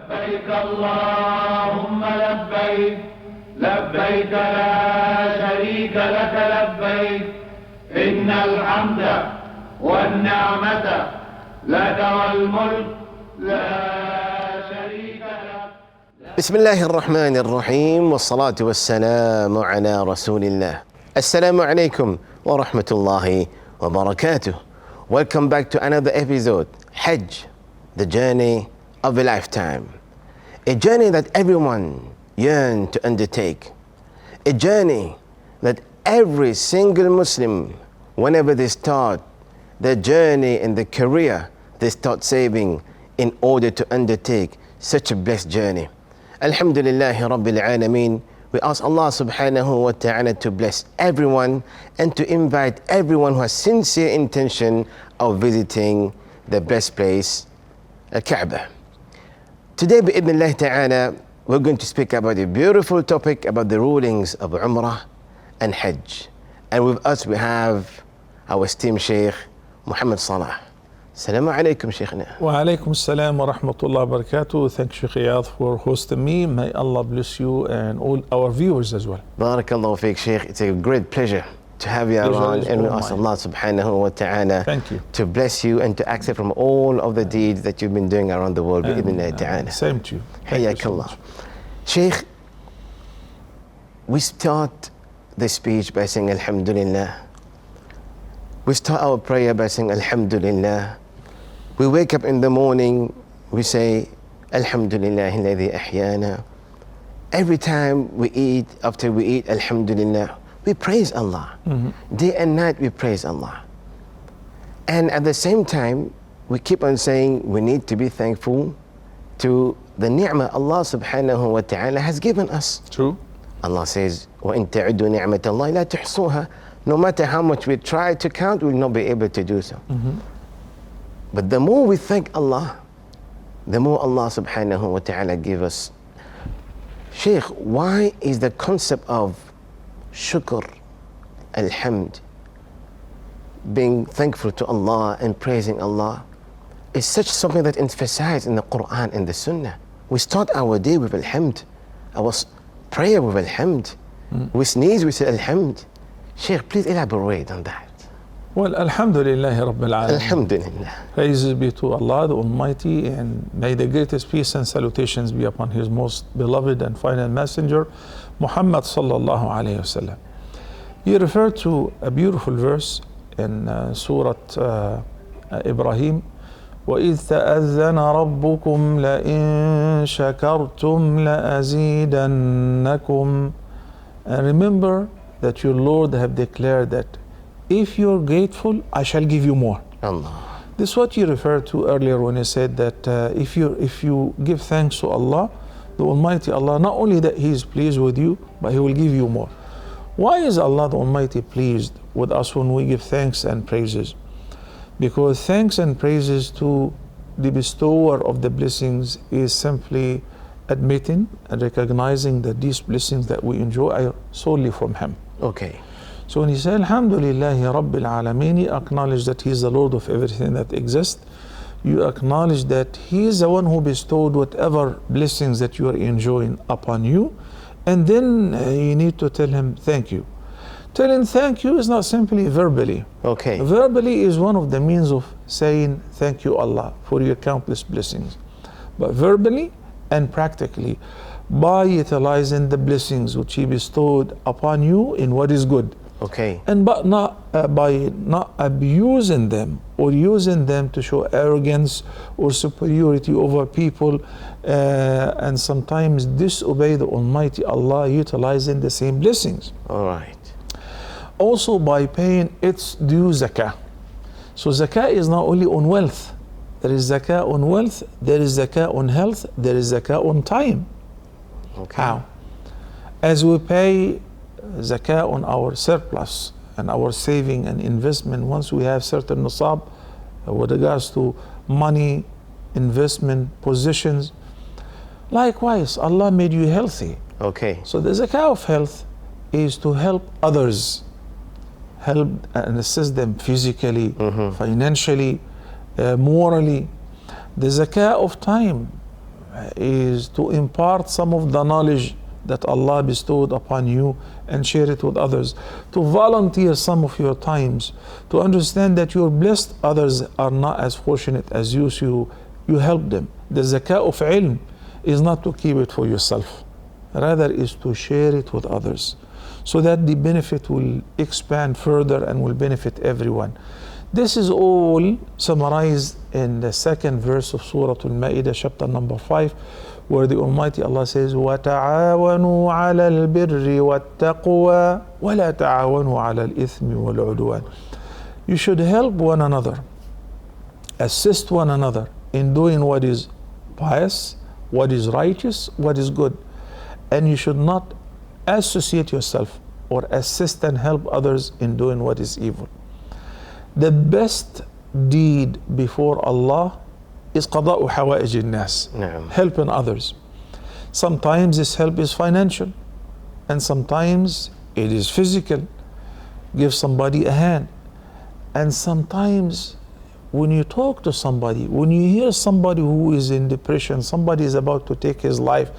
لبيك اللهم لبيك لبيك لا شريك لك لبيك إن الحمد والنعمة لك والملك لا شريك لك. بسم الله الرحمن الرحيم والصلاة والسلام على رسول الله. Assalamu alaikum wa rahmatullahi wa barakatuh. Welcome back to another episode, Hajj, the journey of a lifetime. A journey that everyone yearns to undertake. A journey that every single Muslim, whenever they start their journey in the career, they start saving in order to undertake such a blessed journey. Alhamdulillahi Rabbil Alameen. We ask Allah subhanahu wa ta'ala to bless everyone and to invite everyone who has sincere intention of visiting the blessed place, Al-Kaaba. Today, bi'idhnillah ta'ala, we're going to speak about a beautiful topic about the rulings of Umrah and Hajj. And with us we have our esteemed Sheikh, Muhammad Salah. Assalamu alaikum, Sheikhna. Wa alaikum assalam wa rahmatullahi wa barakatuh. Thank you, Sheikh Iyad, for hosting me. May Allah bless you and all our viewers as well. Barakallahu feek, Sheikh. It's a great pleasure to have you around, and we ask Allah subhanahu wa ta'ala to bless you and to accept from all of the deeds that you've been doing around the world. Bi'idhnillah ta'ala. Same to you. Hayyakallah. Sheikh, we start the speech by saying Alhamdulillah. We start our prayer by saying Alhamdulillah. We wake up in the morning, we say Alhamdulillah alladhi ahyana. Every time we eat, after we eat, Alhamdulillah, we praise Allah. Day and night we praise Allah. And at the same time, we keep on saying we need to be thankful to the ni'mah Allah subhanahu wa ta'ala has given us. True. Allah says, وَإِن تَعُدُّوا نِعْمَةَ اللَّهِ لَا تُحْصُوهَا. No matter how much we try to count, we will not be able to do so. But the more we thank Allah, the more Allah subhanahu wa ta'ala give us. Sheikh, why is the concept of shukr, alhamd, being thankful to Allah and praising Allah, is such something that emphasized in the Quran and the Sunnah? We start our day with alhamd, our prayer with alhamd, we sneeze, we say alhamd. Sheikh, please elaborate on that. Well, Alhamdulillah Rabbil Alameen. Alhamdulillah. Praises be to Allah the Almighty, and may the greatest peace and salutations be upon His most beloved and final messenger, Muhammad sallallahu alayhi wasallam. You refer to a beautiful verse in Surah Ibrahim, وَإِذْ تَأَذَّنَ رَبُّكُمْ لَإِن شَكَرْتُمْ لَأَزِيدَنَّكُمْ. And remember that your Lord have declared that if you're grateful, I shall give you more. Allah. This is what you referred to earlier when you said that if you give thanks to Allah, the Almighty Allah, not only that He is pleased with you, but He will give you more. Why is Allah the Almighty pleased with us when we give thanks and praises? Because thanks and praises to the bestower of the blessings is simply admitting and recognizing that these blessings that we enjoy are solely from Him. Okay. So when He said Alhamdulillahi Rabbil Alameen, you acknowledge that He is the Lord of everything that exists. You acknowledge that He is the one who bestowed whatever blessings that you are enjoying upon you, and then you need to tell Him thank you. Telling thank you is not simply verbally. Okay. Verbally is one of the means of saying thank you Allah for your countless blessings. But verbally and practically, by utilizing the blessings which He bestowed upon you in what is good. Okay. And but not by not abusing them or using them to show arrogance or superiority over people, and sometimes disobey the Almighty Allah utilizing the same blessings. All right. Also by paying its due zakah. So zakah is not only on wealth. There is zakah on wealth, there is zakah on health, there is zakah on time. Okay. How? As we pay zakah on our surplus and our saving and investment, once we have certain nisab with regards to money, investment, positions, likewise, Allah made you healthy. Okay. So the zakah of health is to help others, help and assist them physically, financially, morally. The zakah of time is to impart some of the knowledge that Allah bestowed upon you and share it with others, to volunteer some of your times, to understand that you're blessed, others are not as fortunate as you, so you help them. The zakah of ilm is not to keep it for yourself, rather is to share it with others, so that the benefit will expand further and will benefit everyone. This is all summarized in the second verse of Surah Al-Ma'idah, chapter number 5, where the Almighty Allah says, وَتَعَاوَنُوا عَلَى الْبِرِّ وَالتَّقْوَى وَلَا تَعَاوَنُوا عَلَى الْإِثْمِ وَالْعُدْوَانِ. You should help one another, assist one another in doing what is pious, what is righteous, what is good. And you should not associate yourself or assist and help others in doing what is evil. The best deed before Allah is قضاء حوائج الناس, helping others. Sometimes this help is financial, and sometimes it is physical. Give somebody a hand. And sometimes when you talk to somebody, when you hear somebody who is in depression, somebody is about to take his life,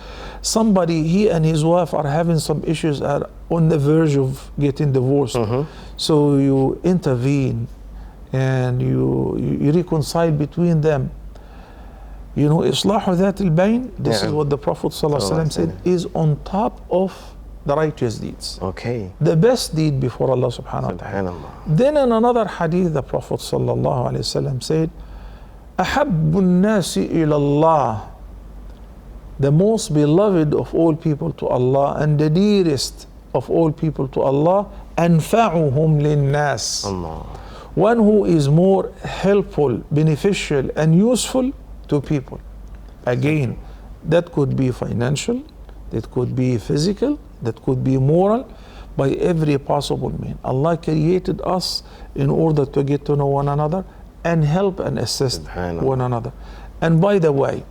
somebody, he and his wife are having some issues, are on the verge of getting divorced. So you intervene and you reconcile between them. You know, Islahu Dhat al-Bayn, this is what the Prophet ﷺ said, is on top of the righteous deeds. Okay. The best deed before Allah subhanahu wa ta'ala. Then in another hadith, the Prophet ﷺ said, أَحَبُّ النَّاسِ إِلَى اللَّهِ, the most beloved of all people to Allah and the dearest of all people to Allah, أَنْفَعُهُمْ لِلنَّاسِ, one who is more helpful, beneficial and useful to people. Again, that could be financial, that could be physical, that could be moral, by every possible means. Allah created us in order to get to know one another and help and assist one another. And by the way,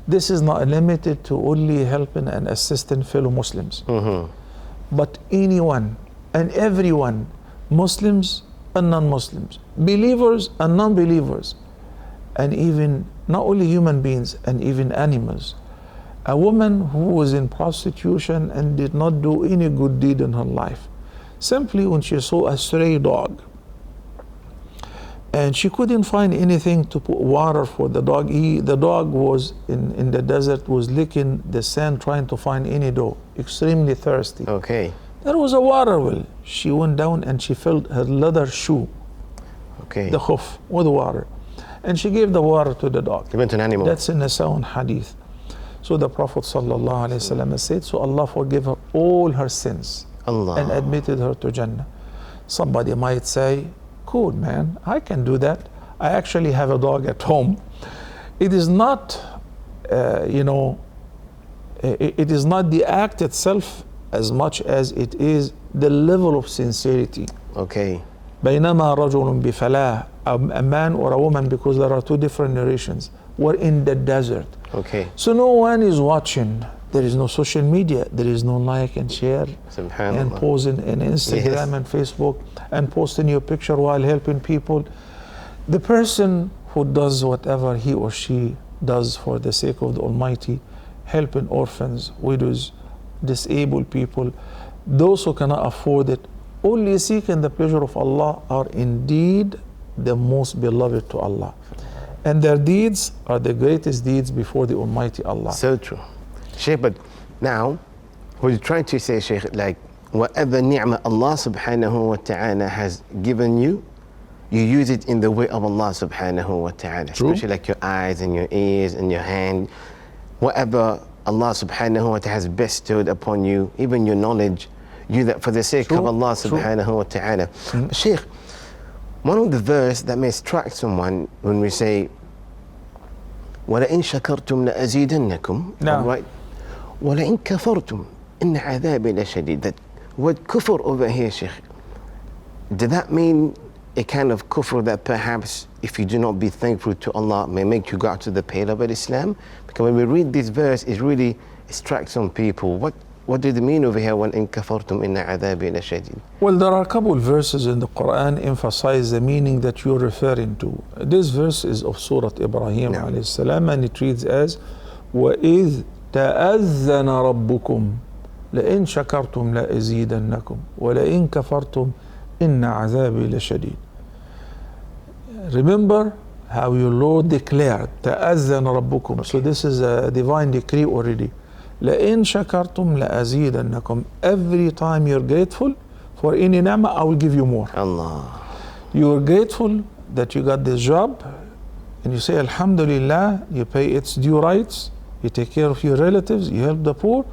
this is not limited to only helping and assisting fellow Muslims, but anyone and everyone, Muslims and non-Muslims, believers and non-believers, and even not only human beings and even animals. A woman who was in prostitution and did not do any good deed in her life, simply when she saw a stray dog and she couldn't find anything to put water for the dog, the dog was in the desert, was licking the sand trying to find any dough, extremely thirsty. Okay. There was a water well. She went down and she filled her leather shoe, the khuf, with water, and she gave the water to the dog. Given to an animal. That's in the sound hadith. So the Prophet ﷺ said, so Allah forgave her all her sins and admitted her to Jannah. Somebody might say, cool man, I can do that. I actually have a dog at home. It is not, it is not the act itself as much as it is the level of sincerity. Okay. بينما رجل بفلاة, a man or a woman, because there are two different narrations, were in the desert. Okay. So no one is watching. There is no social media. There is no like and share and posing in Instagram and Facebook and posting your picture while helping people. The person who does whatever he or she does for the sake of the Almighty, helping orphans, widows, disabled people, those who cannot afford it, only seeking the pleasure of Allah, are indeed the most beloved to Allah. And their deeds are the greatest deeds before the Almighty Allah. So true. Shaykh, but now, what you're trying to say, Shaykh, like, whatever ni'mah Allah subhanahu wa ta'ala has given you, you use it in the way of Allah subhanahu wa ta'ala. True. Especially like your eyes and your ears and your hand. Whatever Allah subhanahu wa ta'ala has bestowed upon you, even your knowledge, use that for the sake of Allah subhanahu wa ta'ala. But Shaykh, one of the verse that may strike someone when we say, وَلَئِن شَكَرْتُمْ لَأَزِيدَنَّكُمْ, right? وَلَئِن كَفَرْتُمْ إِنَّ عَذَابِي لَشَدِيدٌ. That word kufr over here, Shaykh, does that mean a kind of kufr that perhaps if you do not be thankful to Allah may make you go out to the pale of Islam? Because when we read this verse, it really strikes some people. What did it mean over here, when in kafartum inna adhabi lashadid? Well, there are a couple of verses in the Quran emphasize the meaning that you're referring to. This verse is of Surah Ibrahim alayhi salam, and it reads as وإذ تأذن ربكم لئن شكرتم لأزيدنكم ولئن كفرتم إن عذابي لشديد. Remember how your Lord declared تأذن ربكم. So this is a divine decree already. لئن شكرتم لأزيدنكم. Every time you're grateful for any ni'mah, I will give you more. Allah. You are grateful that you got this job, and you say Alhamdulillah, you pay its due rights, you take care of your relatives, you help the poor,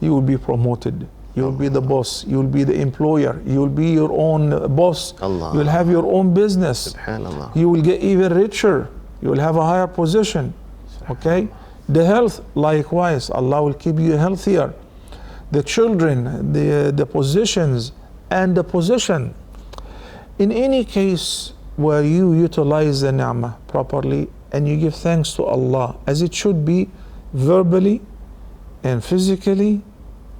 you will be promoted. You will be the boss, you will be the employer, you will be your own boss, Allah. you will have your own business, Subhanallah. you will get even richer, you will have a higher position. Okay? The health, likewise, Allah will keep you healthier. The children, the positions, and the possession. In any case where you utilize the ni'mah properly and you give thanks to Allah as it should be, verbally and physically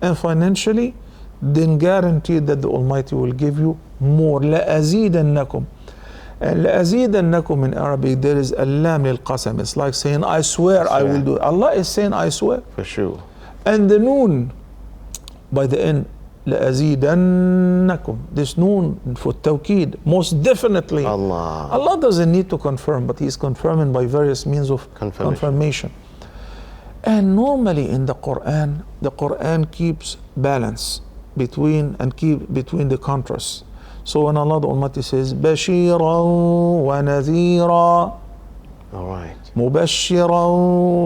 and financially, then guaranteed that the Almighty will give you more. لَأَزِيدَنَّكُمْ. And لَأَزِيدَنَّكُمْ in Arabic, there is al-lam lil-qasam. It's like saying, I swear I will do it. Allah is saying, I swear. For sure. And the noon by the end, لَأَزِيدَنَّكُمْ. This noon for tawqeed, most definitely. Allah doesn't need to confirm, but He's confirming by various means of confirmation. And normally in the Quran keeps balance between the contrasts. So when Allah the Almighty says بَشِيرًا وَنَذِيرًا, مُبَشِّرًا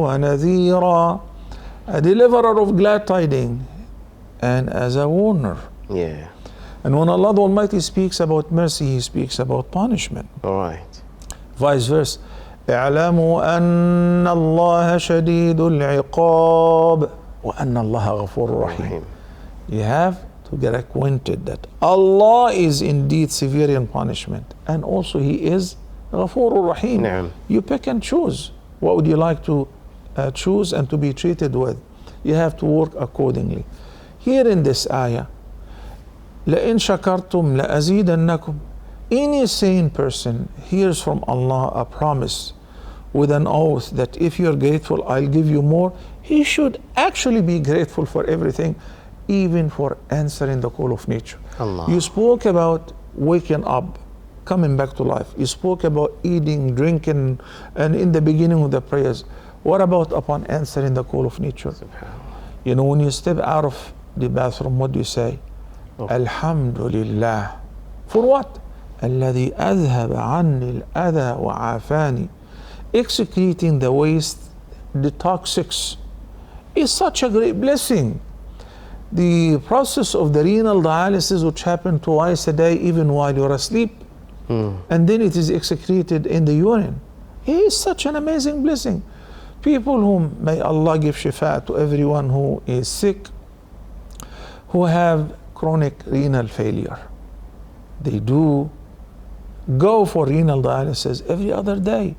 وَنَذِيرًا, a deliverer of glad tidings and as a warner. Yeah. And when Allah the Almighty speaks about mercy, He speaks about punishment. Vice versa. اعلموا أن الله شديد العقاب وأن الله غفور رحيم. You have to get acquainted that Allah is indeed severe in punishment, and also He is غفور Rahim. You pick and choose. What would you like to choose and to be treated with? You have to work accordingly. Here in this ayah, لَإِن شَكَرْتُمْ لَأَزِيدَنَّكُمْ. Any sane person hears from Allah a promise with an oath that if you're grateful, I'll give you more. He should actually be grateful for everything, even for answering the call of nature. Allah. You spoke about waking up, coming back to life. You spoke about eating, drinking, and in the beginning of the prayers. What about upon answering the call of nature? You know, when you step out of the bathroom, what do you say? Alhamdulillah. For what? الذي أذهب عني الأذى وعافاني. Excreting the waste, the toxics, is such a great blessing. The process of the renal dialysis, which happens twice a day, even while you're asleep, and then it is excreted in the urine, is such an amazing blessing. People whom may Allah give shifa to everyone who is sick, who have chronic renal failure. They do go for renal dialysis every other day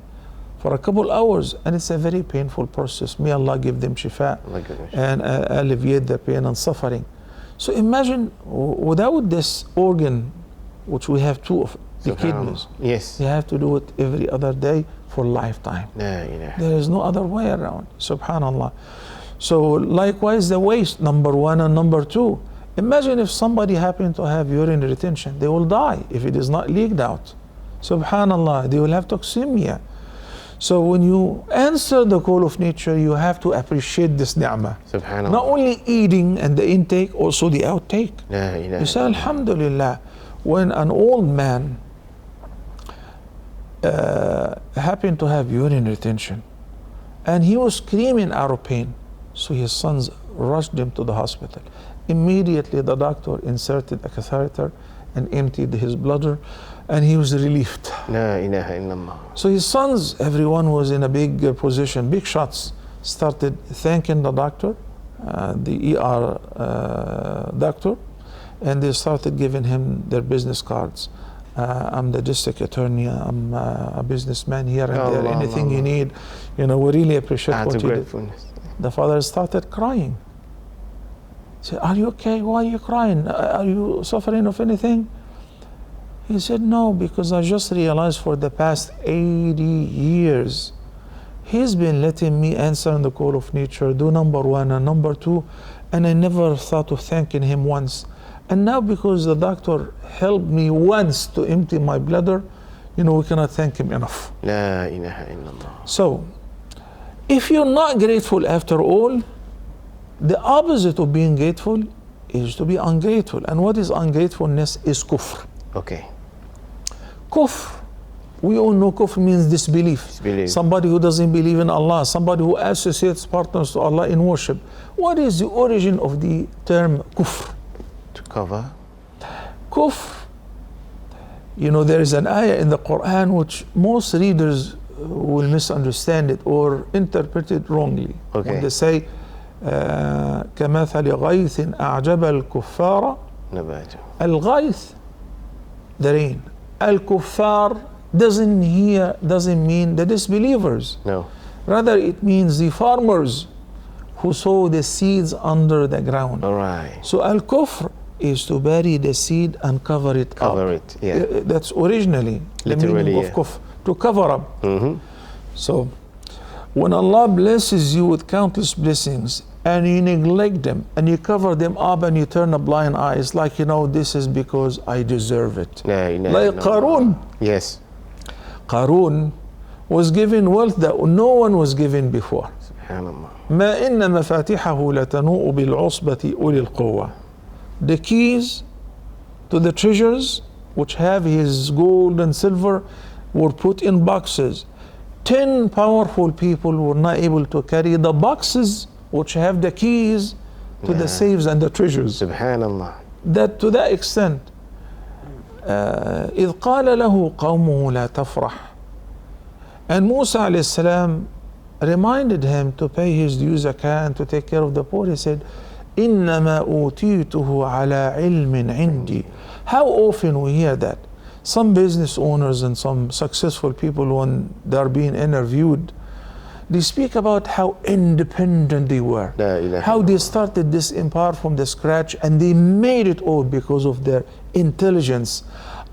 for a couple hours, and it's a very painful process. May Allah give them shifa and alleviate their pain and suffering. So imagine without this organ, which we have two of, the kidneys. Yes. You have to do it every other day for lifetime. There is no other way around. Subhanallah. So likewise the waste, number one and number two. Imagine if somebody happened to have urine retention, they will die if it is not leaked out. Subhanallah, they will have toxemia. So when you answer the call of nature, you have to appreciate this ni'mah. Subhanallah. Not only eating and the intake, also the outtake. You say, Alhamdulillah. When an old man happened to have urine retention, and he was screaming out of pain, so his sons rushed him to the hospital. Immediately the doctor inserted a catheter and emptied his bladder, and he was relieved. La ilaha illallah. So his sons, everyone was in a big position, big shots, started thanking the doctor, the ER doctor, and they started giving him their business cards. I'm the district attorney, I'm a businessman here and there, anything you need, you know, we really appreciate what you did. The father started crying. He said, are you okay? Why are you crying? Are you suffering of anything? He said, no, because I just realized for the past 80 years, He's been letting me answer in the call of nature, do number one and number two, and I never thought of thanking him once. And now because the doctor helped me once to empty my bladder, we cannot thank him enough. La ilaha illallah. So, if you're not grateful after all, the opposite of being grateful is to be ungrateful. And what is ungratefulness is kufr. Okay. Kufr, we all know kufr means disbelief. Somebody who doesn't believe in Allah, somebody who associates partners to Allah in worship. What is the origin of the term kufr? To cover? Kufr, there is an ayah in the Quran which most readers will misunderstand it or interpret it wrongly. Okay. When they say, كمثل غيث أعجب الكفار نباته. الغيث, the rain. Al-Kuffar doesn't mean the disbelievers. No. Rather, it means the farmers who sow the seeds under the ground. All right. So Al-Kufr is to bury the seed and cover it up. Cover it, yeah. That's originally the meaning of kufr, to cover up. Mm-hmm. So, when Allah blesses you with countless blessings and you neglect them and you cover them up and you turn a blind eye, it's like, this is because I deserve it. Like Qarun. Yes. Qarun was given wealth that no one was given before. Subhanallah. ما إن مفاتحه لتنوء بالعصبة أولي القوة. The keys to the treasures which have his gold and silver were put in boxes. 10 powerful people were not able to carry the boxes which have the keys to the safes and the treasures. Subhanallah. That to that extent, إذ قال له قومه لا تفرح. And Musa alayhi salam reminded him to pay his due zakah and to take care of the poor. He said, إنما أوتيته على علم عندي. How often we hear that? Some business owners and some successful people, when they're being interviewed, they speak about how independent they were, how they started this empire from the scratch, and they made it all because of their intelligence.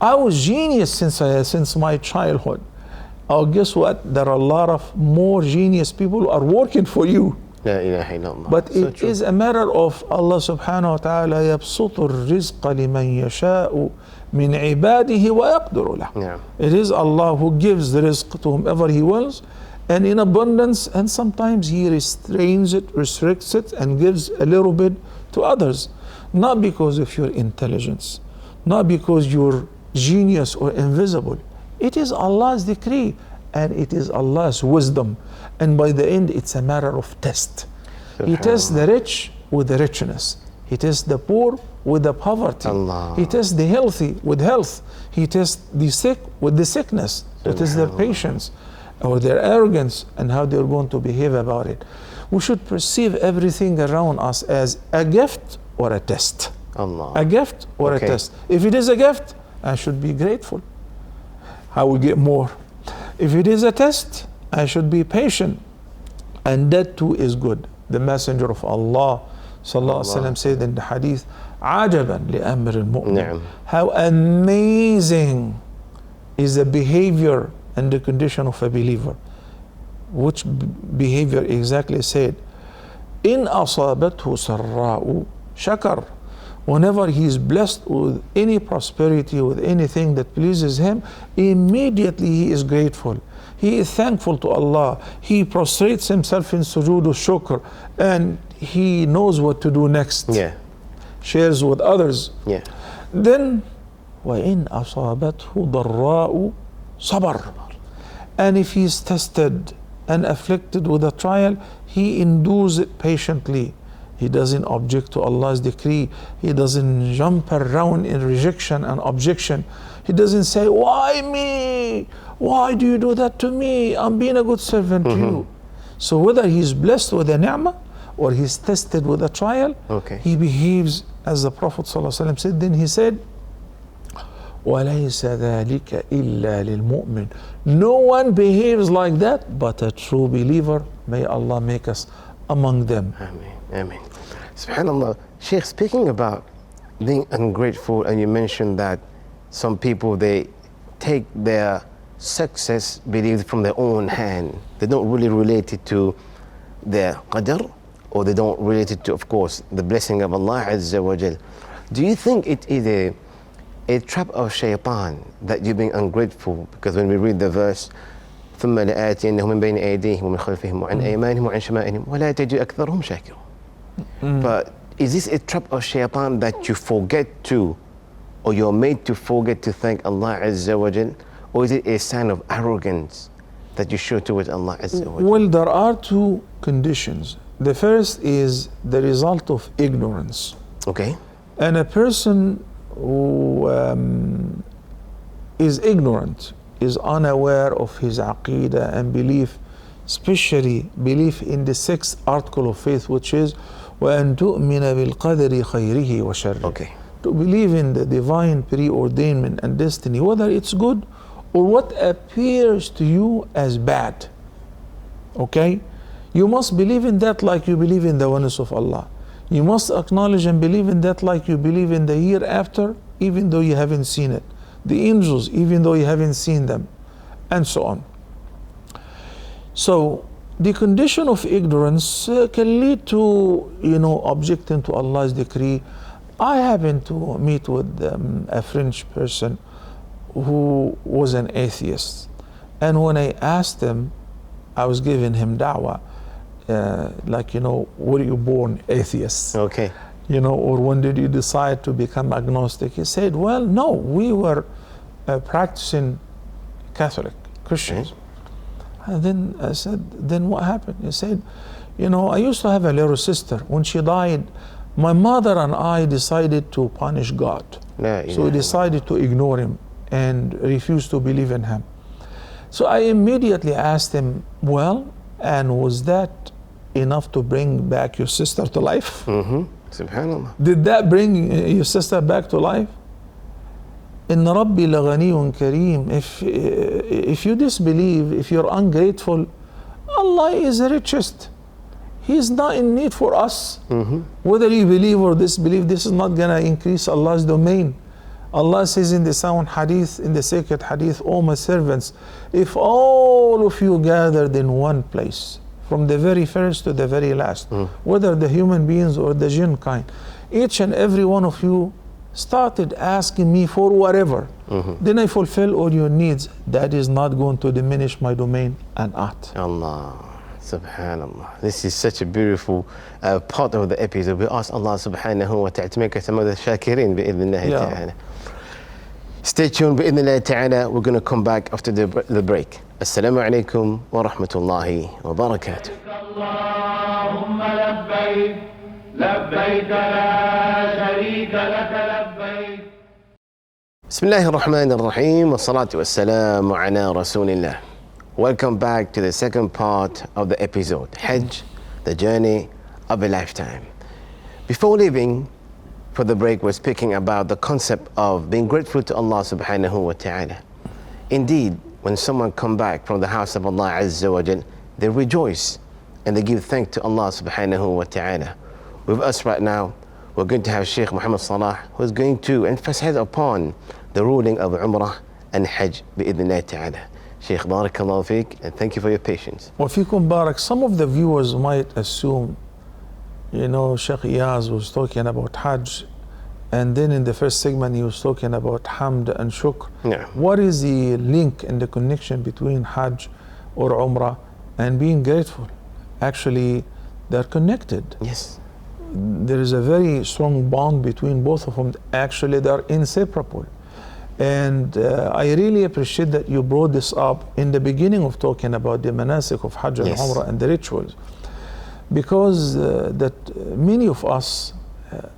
I was genius since my childhood. Oh, guess what? There are a lot of more genius people who are working for you. La ilaha illallah. But it is a matter of Allah subhanahu wa ta'ala يبسط الرزق لمن يشاء من عباده ويقدر له. Yeah. It is Allah who gives the rizq to whomever He wills and in abundance, and sometimes He restrains it, restricts it, and gives a little bit to others. Not because of your intelligence, not because you're genius or invisible. It is Allah's decree and it is Allah's wisdom. And by the end, it's a matter of test. He tests the rich with the richness. He tests the poor with the poverty. Allah. He tests the healthy with health. He tests the sick with the sickness. It is their patience or their arrogance and how they're going to behave about it. We should perceive everything around us as a gift or a test. Allah. A gift or a test. If it is a gift, I should be grateful. I will get more. If it is a test, I should be patient. And that too is good. The Messenger of Allah sallallahu alaihi wasallam said in the hadith, عَجَبًا لِأَمْرِ الْمُؤْمِنِ. How amazing is the behavior and the condition of a believer. Which behavior exactly said? إِنْ أَصَابَتْهُ سَرَّاءُ شَكَرْ. Whenever he is blessed with any prosperity, with anything that pleases him, immediately he is grateful. He is thankful to Allah. He prostrates himself in sujood shukr, and he knows what to do next. Yeah. Shares with others. Yeah. Then, وَإِنْ أَصَابَتْهُ ضَرَّاءُ صَبَرْ. And if he is tested and afflicted with a trial, he endures it patiently. He doesn't object to Allah's decree. He doesn't jump around in rejection and objection. He doesn't say, why me? Why do you do that to me? I'm being a good servant to you. So whether he's blessed with a ni'mah or he's tested with a trial, he behaves as the Prophet ﷺ said. Then he said, وَلَيْسَ ذَلِكَ إِلَّا لِلْمُؤْمِنِ. No one behaves like that but a true believer. May Allah make us among them. Ameen. Ameen. Subhanallah. Sheikh, speaking about being ungrateful, and you mentioned that some people, they take their success believed from their own hand. They don't really relate it to the qadr, or they don't relate it to, of course, the blessing of Allah Azza wa Jal. Do you think it is a trap of shaitan that you're being ungrateful? Because when we read the verse, ثم لآتينهم من بين أيديهم ومن خلفهم وعن أيمانهم وعن شمائلهم ولا تجد أكثرهم شاكرين. But is this a trap of shaitan that you forget to, or you're made to forget to thank Allah Azza wa Jal? Or is it a sign of arrogance that you show towards Allah Azza wa Jal? Well, there are two conditions. The first is the result of ignorance. Okay. And a person who is ignorant, is unaware of his aqidah and belief, especially belief in the sixth article of faith, which is وَأَن تُؤْمِنَ بِالْقَدْرِ خَيْرِهِ وَشَرِّهِ. Okay. To believe in the divine preordainment and destiny, whether it's good or what appears to you as bad. Okay? You must believe in that like you believe in the oneness of Allah. You must acknowledge and believe in that like you believe in the hereafter, even though you haven't seen it. The angels, even though you haven't seen them, and so on. So, the condition of ignorance can lead to, objecting to Allah's decree. I happened to meet with a French person who was an atheist. And when I asked him, I was giving him da'wah, were you born atheist? Okay. Or when did you decide to become agnostic? He said, well, no, we were practicing Catholic Christians. Okay. And then I said, then what happened? He said, I used to have a little sister. When she died, my mother and I decided to punish God. So we decided to ignore him and refuse to believe in him. So I immediately asked him, well, and was that enough to bring back your sister to life? Mm-hmm. Subhanallah. Did that bring your sister back to life? إن ربي لغني كريم. If you disbelieve, if you're ungrateful, Allah is the richest. He is not in need for us. Mm-hmm. Whether you believe or disbelieve, this is not going to increase Allah's domain. Allah says in the sound hadith, in the sacred hadith, O my servants, if all of you gathered in one place, from the very first to the very last, whether the human beings or the jinn kind, each and every one of you started asking me for whatever, then I fulfill all your needs. That is not going to diminish my domain and art. Allah, subhanallah. This is such a beautiful part of the episode. We ask Allah subhanahu wa ta'ala to make us among the shakirin bi'idhnillahi ta'ala. Stay tuned bi'idhnillahi ta'ala. We're going to come back after the break. Assalamu alaikum wa rahmatullahi wa barakatuh. Allahumma labbayk, labbayk la sharika laka labbayk. بسم الله الرحمن الرحيم والصلاة والسلام على رسول الله. Welcome back to the second part of the episode, Hajj, the journey of a lifetime. Before leaving for the break, we're speaking about the concept of being grateful to Allah subhanahu wa ta'ala. Indeed, when someone come back from the house of Allah Azza wa Jal, they rejoice and they give thanks to Allah subhanahu wa ta'ala. With us right now, we're going to have Sheikh Muhammad Salah, who is going to emphasize upon the ruling of Umrah and Hajj bi'idhnillah ta'ala. Sheikh, barakallahu feek, and thank you for your patience. Wa fikum barak. Some of the viewers might assume, Sheikh Iyaz was talking about Hajj, and then in the first segment he was talking about Hamd and Shukr. Yeah. What is the link and the connection between Hajj or Umrah and being grateful? Actually, they're connected. Yes. There is a very strong bond between both of them. Actually, they're inseparable. And I really appreciate that you brought this up in the beginning of talking about the manasik of Hajj and Umrah and the rituals. Because that many of us,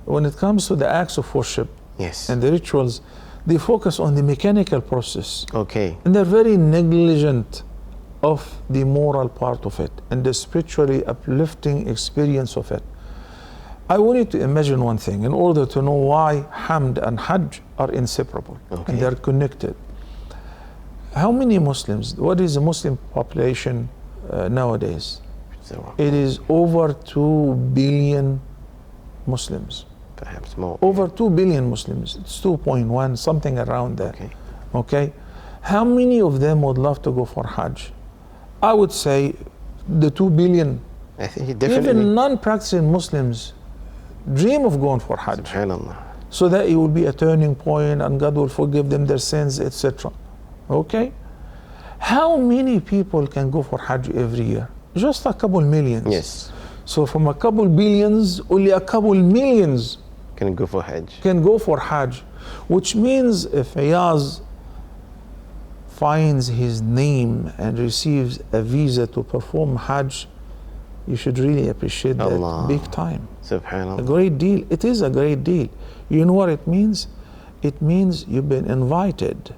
when it comes to the acts of worship and the rituals, they focus on the mechanical process. Okay. And they're very negligent of the moral part of it and the spiritually uplifting experience of it. I want you to imagine one thing in order to know why Hamd and Hajj are inseparable and they're connected. How many Muslims, what is the Muslim population nowadays? It is over 2 billion Muslims. Perhaps more. Over 2 billion Muslims. It's 2.1, something around there. Okay. How many of them would love to go for Hajj? I would say the 2 billion. I think definitely. Even non-practicing Muslims dream of going for Hajj. Subhanallah. So that it will be a turning point and God will forgive them their sins, etc. Okay? How many people can go for Hajj every year? Just a couple millions. Yes. So from a couple billions, only a couple millions Can go for Hajj. can go for Hajj. Which means if Ayaz finds his name and receives a visa to perform Hajj, you should really appreciate that Allah. big time. A Subhanallah. great deal. It is a great deal. You know what it means? It means you've been invited.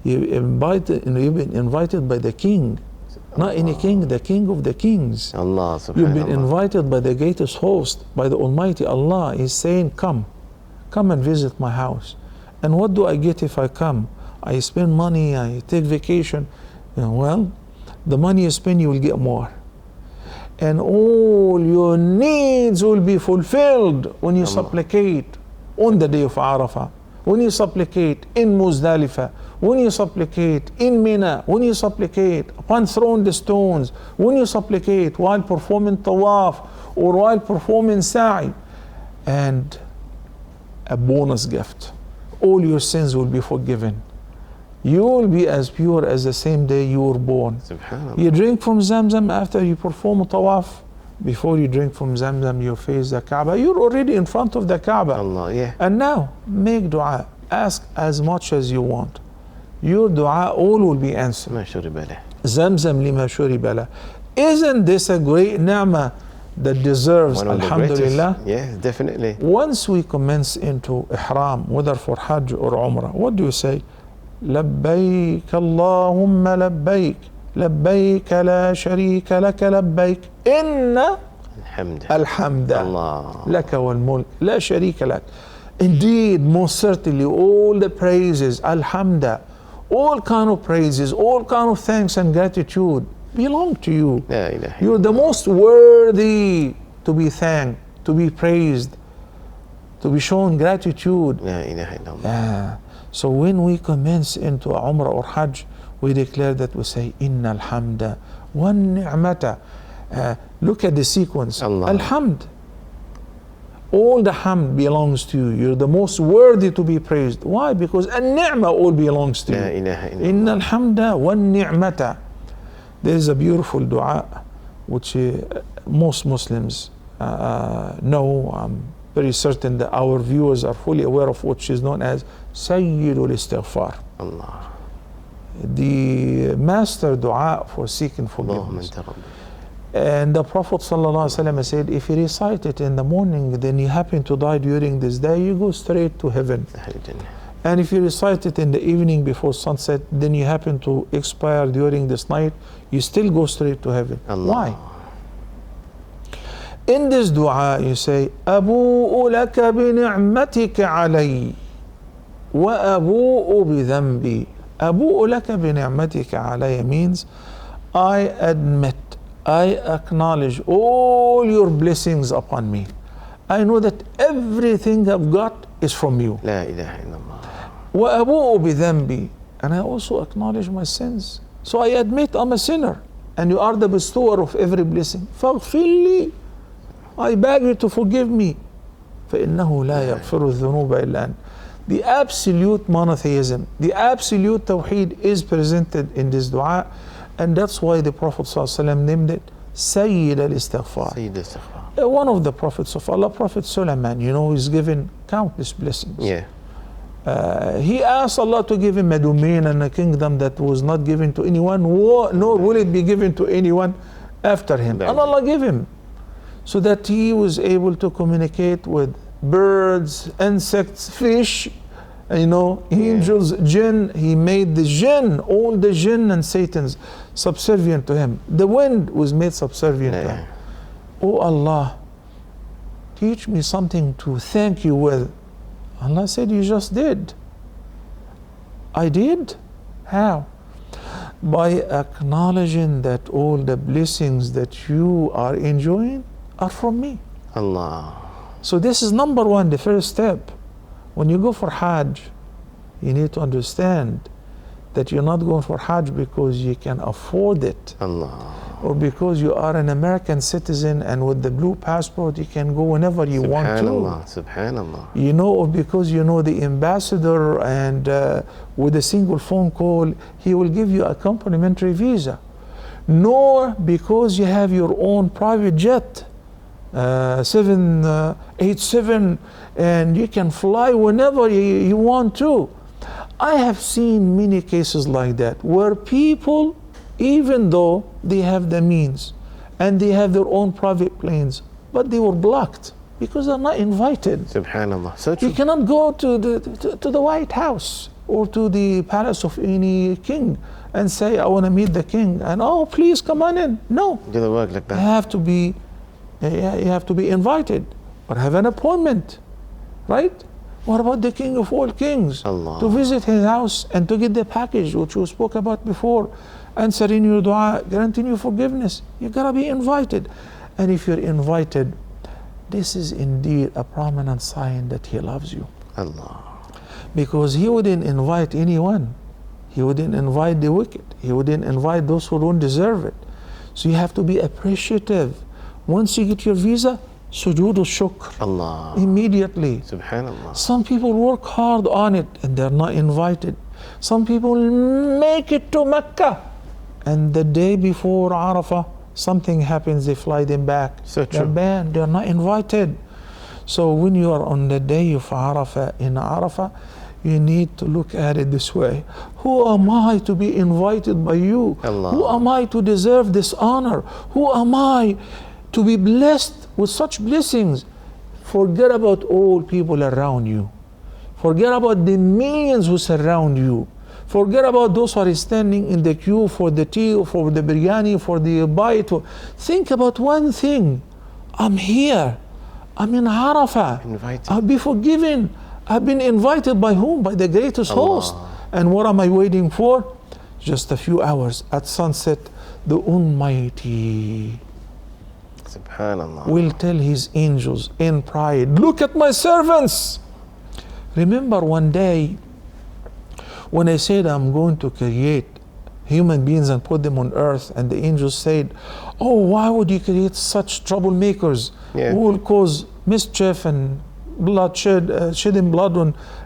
You've been invited by the king. Not any king, the king of the kings. Allah subhanallah. You've been invited by the greatest host, by the Almighty Allah. He's saying, come and visit my house. And what do I get if I come? I spend money, I take vacation. Well, the money you spend, you will get more. And all your needs will be fulfilled when you supplicate on the day of Arafah, when you supplicate in Muzdalifah, when you supplicate in Mina, when you supplicate upon throwing the stones, when you supplicate while performing tawaf or while performing sa'i. And a bonus gift, all your sins will be forgiven. You will be as pure as the same day you were born. Subhanallah. You drink from Zamzam after you perform tawaf. Before you drink from Zamzam, you face the Kaaba. You're already in front of the Kaaba. Allah, yeah. And now, make dua. Ask as much as you want. Your dua all will be answered. ما شرب له. Zamzam lima shuriba lah. Isn't this a great ni'mah that deserves, One of the alhamdulillah? greatest. Yeah, definitely. Once we commence into ihram, whether for Hajj or Umrah, what do you say? لبيك اللهم لبيك لبيك لا شريك لك لبيك إن الحمد لك والملك لا شريك لك. Indeed, most certainly, all the praises, alhamdulillah, all kind of praises, all kind of thanks and gratitude belong to you. لا إله إلا You're the most worthy to be thanked, to be praised, to be shown gratitude. لا إله إلا الله. So when we commence into Umrah or Hajj, we declare that we say, Inna alhamda wa ni'mata. Look at the sequence. Allah. Alhamd. All the hamd belongs to you. You're the most worthy to be praised. Why? Because an-ni'mah all belongs to you. لا إله إلا الله. Inna alhamda wa ni'mata. There is a beautiful dua which most Muslims know. I'm very certain that our viewers are fully aware of, which is known as Sayyidul Istighfar. Allah. The master dua for seeking forgiveness. And the Prophet ﷺ said, if you recite it in the morning, then you happen to die during this day, you go straight to heaven. And if you recite it in the evening before sunset, then you happen to expire during this night, you still go straight to heaven. Allah. Why? In this dua, you say, أبوء لك بنعمتك علي وأبوء بذنبي. أبوء لك بنعمتك علي means I admit, I acknowledge all your blessings upon me. I know that everything I've got is from you. لا إله إلا الله. وأبوء بذنبي. And I also acknowledge my sins. So I admit I'm a sinner and you are the bestower of every blessing. فاغفر لي. I beg you to forgive me. فإنه لا يغفر الذنوب إلا أنت. The absolute monotheism, the absolute tawheed is presented in this dua, and that's why the Prophet ﷺ named it Sayyid al-Istighfar. One of the prophets of Allah, Prophet Sulaiman, you know, is given countless blessings. Yeah. He asked Allah to give him a domain and a kingdom that was not given to anyone, nor will it be given to anyone after him. And Allah gave him, so that he was able to communicate with birds, insects, fish, you know, angels, jinn. He made the jinn, all the jinn and Satans subservient to him. The wind was made subservient to him. Oh Allah, teach me something to thank you with. Allah said, you just did. I did? How? By acknowledging that all the blessings that you are enjoying are from me. Allah. So this is number one, the first step. When you go for Hajj, you need to understand that you're not going for Hajj because you can afford it, Allah. or because you are an American citizen and with the blue passport you can go whenever you want to. Subhanallah, subhanallah. You know, or because you know the ambassador and with a single phone call he will give you a complimentary visa. Nor because you have your own private jet, 787, and you can fly whenever you want to. I have seen many cases like that where people, even though they have the means and they have their own private planes, but they were blocked because they're not invited. Subhanallah. So true. You cannot go to the White House or to the palace of any king and say, I want to meet the king, and oh, please come on in. No. Do the work like You that. have to be invited or have an appointment, right? What about the King of all kings? Allah. To visit his house and to get the package which we spoke about before, answering your dua, granting you forgiveness. You gotta be invited. And if you're invited, this is indeed a prominent sign that he loves you. Allah. Because he wouldn't invite anyone. He wouldn't invite the wicked. He wouldn't invite those who don't deserve it. So you have to be appreciative. Once you get your visa, sujood al-shukr. Allah. Immediately. Subhanallah. Some people work hard on it and they're not invited. Some people make it to Mecca and the day before Arafah, something happens, they fly them back. So They're true. banned, they're not invited. So when you are on the day of Arafah, in Arafah, you need to look at it this way. Who am I to be invited by you? Allah. Who am I to deserve this honor? Who am I to be blessed with such blessings? Forget about all people around you. Forget about the millions who surround you. Forget about those who are standing in the queue for the tea, or for the biryani, for the bite. Think about one thing. I'm here. I'm in Arafah. Invited. I'll be forgiven. I've been invited by whom? By the greatest host. And what am I waiting for? Just a few hours at sunset. The Almighty Subhanallah. will tell his angels in pride, look at my servants. Remember one day when I said I'm going to create human beings and put them on earth, and the angels said, oh, why would you create such troublemakers who will cause mischief and bloodshed, shedding blood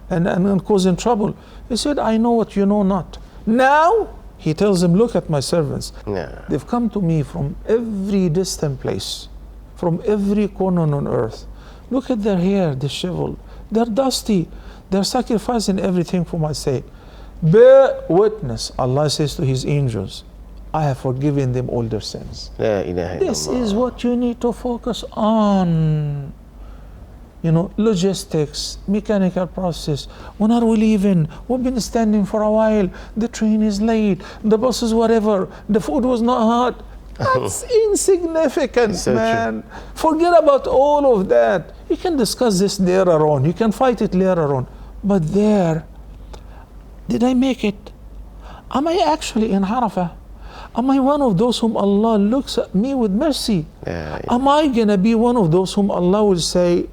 and causing trouble? He said, I know what you know not. Now he tells them, look at my servants. Yeah. They've come to me from every distant place, from every corner on earth. Look at their hair, disheveled. They're dusty. They're sacrificing everything for my sake. Bear witness, Allah says to his angels, I have forgiven them all their sins. La ilaha This illallah. is what you need to focus on. You know, logistics, mechanical process. When are we leaving? We've been standing for a while. The train is late. The bus is whatever. The food was not hot. That's insignificant, So man. Forget about all of that. You can discuss this later on. You can fight it later on. But there, did I make it? Am I actually in Arafah? Am I one of those whom Allah looks at me with mercy? Am I gonna be one of those whom Allah will say,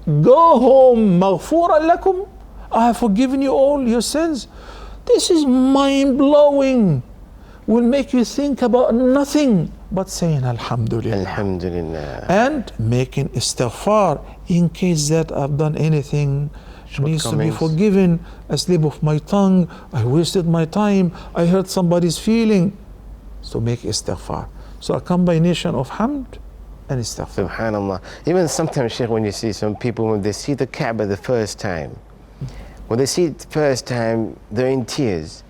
go home, maghfuran lakum? I have forgiven you all your sins. This is mind-blowing. Will make you think about nothing but saying Alhamdulillah. Alhamdulillah. And making istighfar in case that I've done anything needs to be Shortcomings. forgiven. A slip of my tongue, I wasted my time, I hurt somebody's feeling. So make istighfar. So a combination of hamd and istighfar. Subhanallah. Even sometimes, Sheikh, when you see some people, when they see the Kaaba the first time, when they see it the first time, they're in tears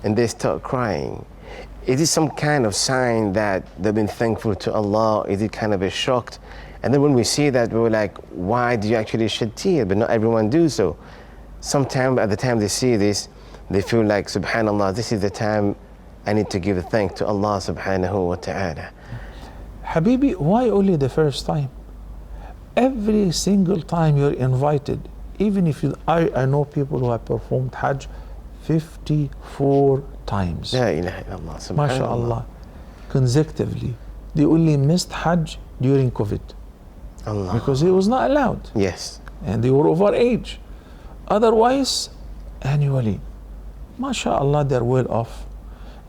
and they start crying. Is it some kind of sign that they've been thankful to Allah? Is it kind of a shock? And then when we see that, we're like, why do you actually shed tears? But not everyone do so. Sometimes at the time they see this, they feel like, subhanallah, this is the time I need to give a thank to Allah subhanahu wa ta'ala. Habibi, why only the first time? Every single time you're invited, even if you, I know people who have performed Hajj 54 times. La ilaha illallah, subhanallah. MashaAllah. Consecutively. They only missed Hajj during COVID. Allah. Because it was not allowed. Yes. And they were over age. Otherwise, annually. MashaAllah, they're well off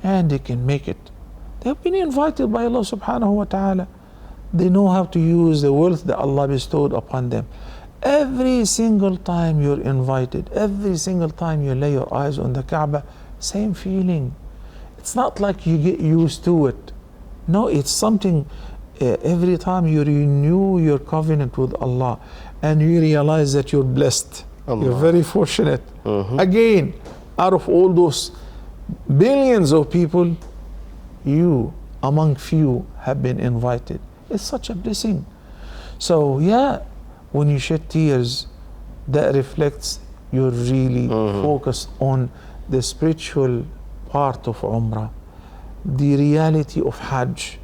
and they can make it. They've been invited by Allah subhanahu wa ta'ala. They know how to use the wealth that Allah bestowed upon them. Every single time you're invited, every single time you lay your eyes on the Kaaba, same feeling. It's not like you get used to it. No, it's something, every time you renew your covenant with Allah and you realize that you're blessed, Allah. you're very fortunate. Again, out of all those billions of people, you among few have been invited. It's such a blessing. So yeah, when you shed tears, that reflects you're really focused on the spiritual part of Umrah, the reality of Hajj.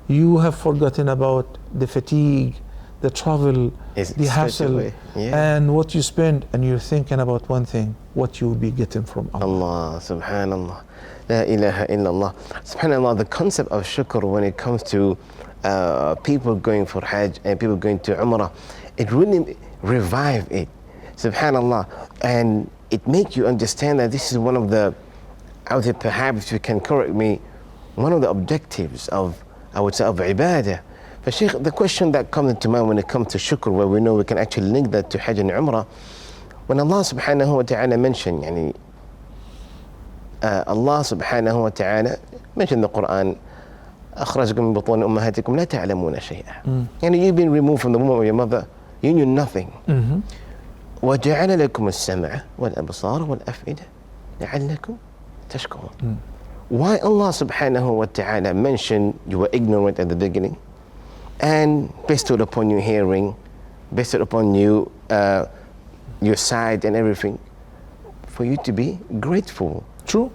You have forgotten about the fatigue, the travel, the hassle, and what you spend, and you're thinking about one thing, what you'll be getting from Allah. Allah, subhanallah. La ilaha illallah. Subhanallah, the concept of shukr when it comes to people going for Hajj and people going to Umrah, it really revive it. Subhanallah. And it makes you understand that this is one of the, I would say, perhaps you can correct me, one of the objectives of, I would say, of ibadah. But Shaykh, the question that comes into mind when it comes to shukr, where we know we can actually link that to Hajj and Umrah, when Allah subhanahu wa ta'ala mentioned, yani, Allah subhanahu wa ta'ala mentioned in the Quran, أخرجكم من بطون أمهاتكم لا تعلمون شيئا. Yani you've been removed from the womb of your mother, you knew nothing. وجعل لكم السمع والأبصار والأفئدة لعلكم تشكرون. Why Allah subhanahu wa ta'ala mentioned you were ignorant at the beginning and bestowed upon you hearing, bestowed upon you your sight and everything, for you to be grateful. True.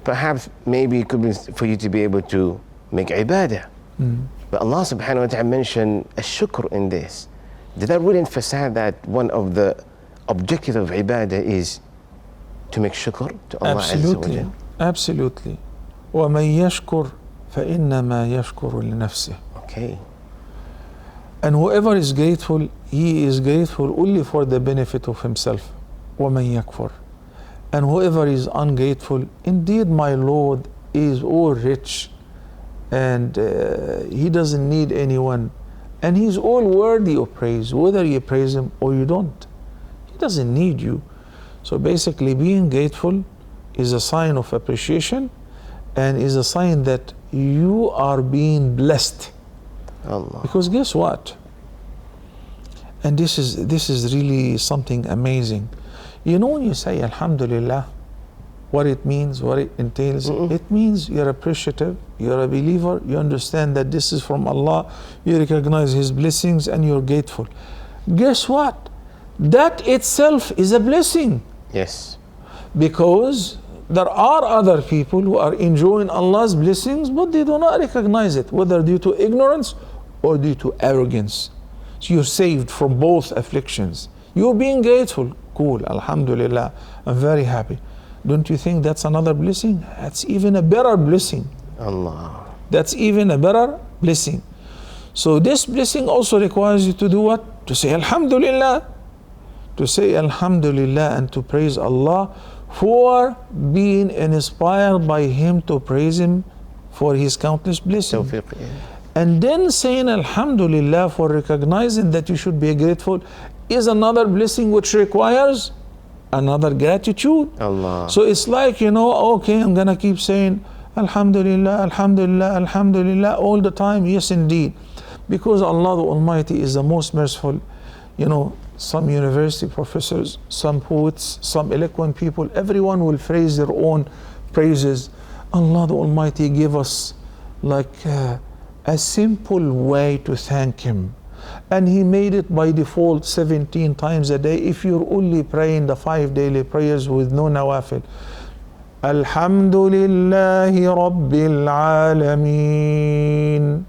Perhaps maybe it could be for you to be able to make ibadah. But Allah subhanahu wa ta'ala mentioned a shukr in this. Did that really emphasize that one of the objectives of ibadah is to make shukr to Allah Azza wa Jal? Absolutely. وَمَن يَشْكُرْ فَإِنَّمَا يَشْكُرُ لِنَفْسِهِ. Okay. And whoever is grateful, he is grateful only for the benefit of himself. وَمَن يَكْفُرْ. And whoever is ungrateful, indeed my Lord is all rich and he doesn't need anyone. And he's all worthy of praise, whether you praise him or you don't. He doesn't need you. So basically being grateful is a sign of appreciation and is a sign that you are being blessed. Allah. Because guess what? And this is really something amazing. You know when you say Alhamdulillah, what it means, what it entails, it means you're appreciative, you're a believer, you understand that this is from Allah, you recognize His blessings and you're grateful. Guess what? That itself is a blessing. Yes. Because there are other people who are enjoying Allah's blessings, but they do not recognize it, whether due to ignorance or due to arrogance. So you're saved from both afflictions. You're being grateful. Cool, Alhamdulillah, I'm very happy. Don't you think that's another blessing? That's even a better blessing. Allah. That's even a better blessing. So this blessing also requires you to do what? To say Alhamdulillah. To say Alhamdulillah and to praise Allah for being inspired by Him to praise Him for His countless blessings. Tawfiq, yeah. And then saying Alhamdulillah for recognizing that you should be grateful is another blessing which requires another gratitude. Allah. So it's like, okay, I'm gonna keep saying Alhamdulillah, Alhamdulillah, Alhamdulillah all the time. Yes, indeed. Because Allah the Almighty is the most merciful. Some university professors, some poets, some eloquent people, everyone will phrase their own praises. Allah the Almighty gave us like a simple way to thank Him. And He made it by default 17 times a day if you're only praying the 5 daily prayers with no nawafil. Alhamdulillahi Rabbil Alameen.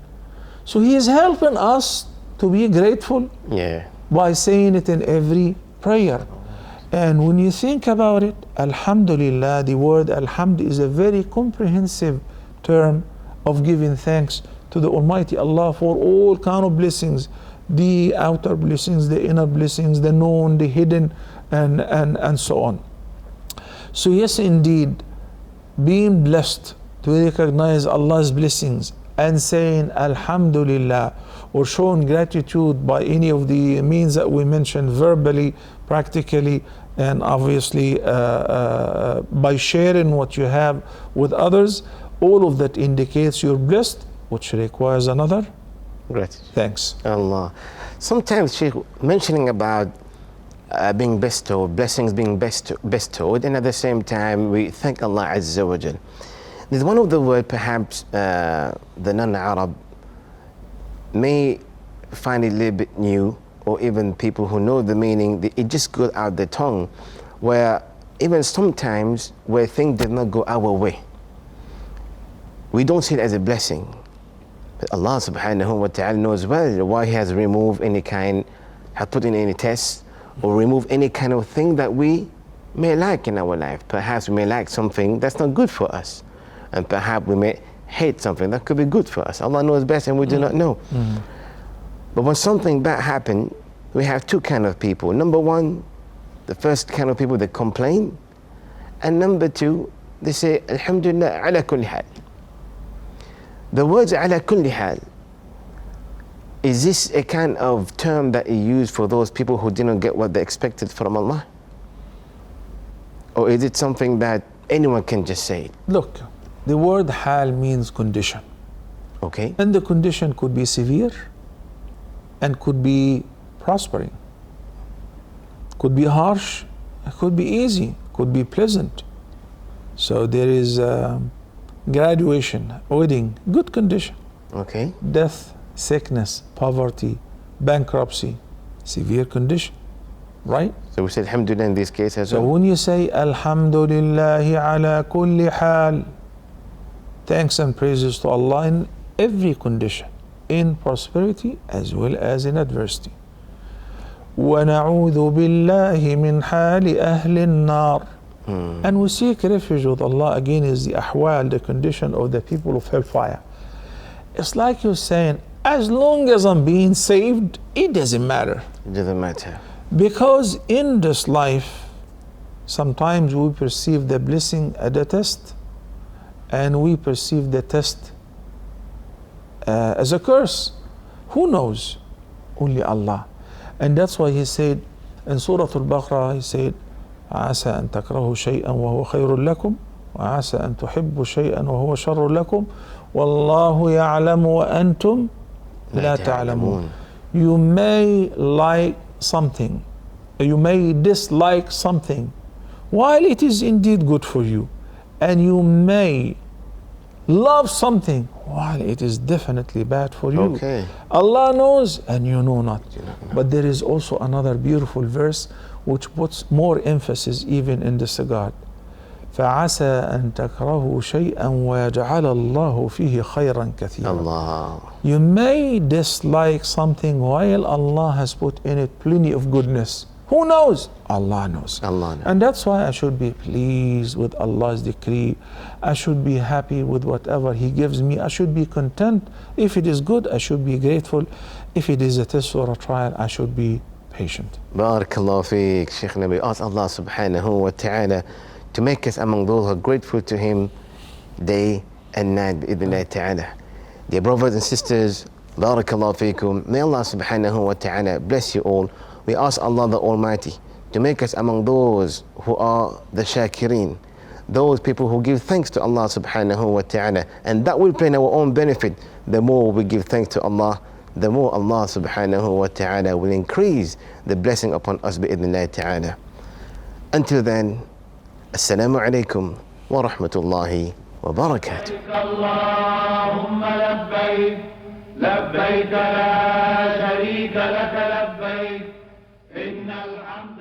So He is helping us to be grateful by saying it in every prayer. And when you think about it, Alhamdulillah, the word Alhamd is a very comprehensive term of giving thanks to the Almighty Allah for all kind of blessings, the outer blessings, the inner blessings, the known, the hidden, and so on. So yes, indeed, being blessed to recognize Allah's blessings and saying Alhamdulillah, or showing gratitude by any of the means that we mentioned, verbally, practically, and obviously by sharing what you have with others, all of that indicates you're blessed, which requires another Gratitude. thanks. Allah. Sometimes, Sheikh, mentioning about being bestowed, blessings being bestowed, and at the same time we thank Allah Azza wa Jal. There's one of the words perhaps the non-Arab may find it a little bit new, or even people who know the meaning, it just goes out the tongue, where even sometimes where things did not go our way, we don't see it as a blessing. But Allah subhanahu wa ta'ala knows well why He has removed any kind, has put in any test, or removed any kind of thing that we may like in our life. Perhaps we may like something that's not good for us, and perhaps we may hate something that could be good for us. Allah knows best and we do not know. But when something bad happens, we have two kind of people. Number one, the first kind of people that complain, and number two, they say Alhamdulillah ala kulli hal. The words ala kulli hal, is this a kind of term that is used for those people who didn't get what they expected from Allah? Or is it something that anyone can just say it? Look, the word hal means condition. Okay. And the condition could be severe and could be prospering, could be harsh, it could be easy, could be pleasant. So there is graduation, wedding, good condition. Okay. Death, sickness, poverty, bankruptcy, severe condition, right? So we said Alhamdulillah in this case as So well. when you say Alhamdulillahi ala kulli hal, thanks and praises to Allah in every condition, in prosperity as well as in adversity. وَنَعُوذُ بِاللَّهِ مِنْ حَالِ أَهْلِ النَّارِ. And we seek refuge with Allah, again, is the ahwal, the condition of the people of hellfire. It's like you're saying, as long as I'm being saved, it doesn't matter. It doesn't matter. Because in this life, sometimes we perceive the blessing as a test, and we perceive the test as a curse. Who knows? Only Allah. And that's why He said in Surah Al-Baqarah, He said, عسى أن تكرهوا شيئا وهو خير لكم وعسى أن تحبوا شيئا وهو شر لكم والله يعلم وأنتم لا تعلمون. You may like something, you may dislike something while it is indeed good for you, and you may love something while it is definitely bad for you. Okay. Allah knows and you know not. But there is also another beautiful verse which puts more emphasis even in this regard. فَعَسَىٰ أَن تَكْرَهُوا شَيْئًا وَيَجْعَلَ اللَّهُ فِيهِ خَيْرًا كَثِيرًا. Allah. You may dislike something while Allah has put in it plenty of goodness. Who knows? Allah knows. Allah knows. And that's why I should be pleased with Allah's decree. I should be happy with whatever He gives me. I should be content. If it is good, I should be grateful. If it is a test or a trial, I should be patient. Barakallahu feek, Shaykh Nabi. Ask Allah subhanahu wa ta'ala to make us among those who are grateful to Him day and night, bi'idhnillah ta'ala. Dear brothers and sisters, Barakallahu feekum. May Allah subhanahu wa ta'ala bless you all. We ask Allah the Almighty to make us among those who are the shakirin, those people who give thanks to Allah subhanahu wa ta'ala, and that will play in our own benefit. The more we give thanks to Allah, the more Allah subhanahu wa ta'ala will increase the blessing upon us bi'idhnillah ta'ala. Until then, Assalamu alaikum wa rahmatullahi wa barakatuh. اللهم لبيك لبيك لا شريك لك لبيك إن الحمد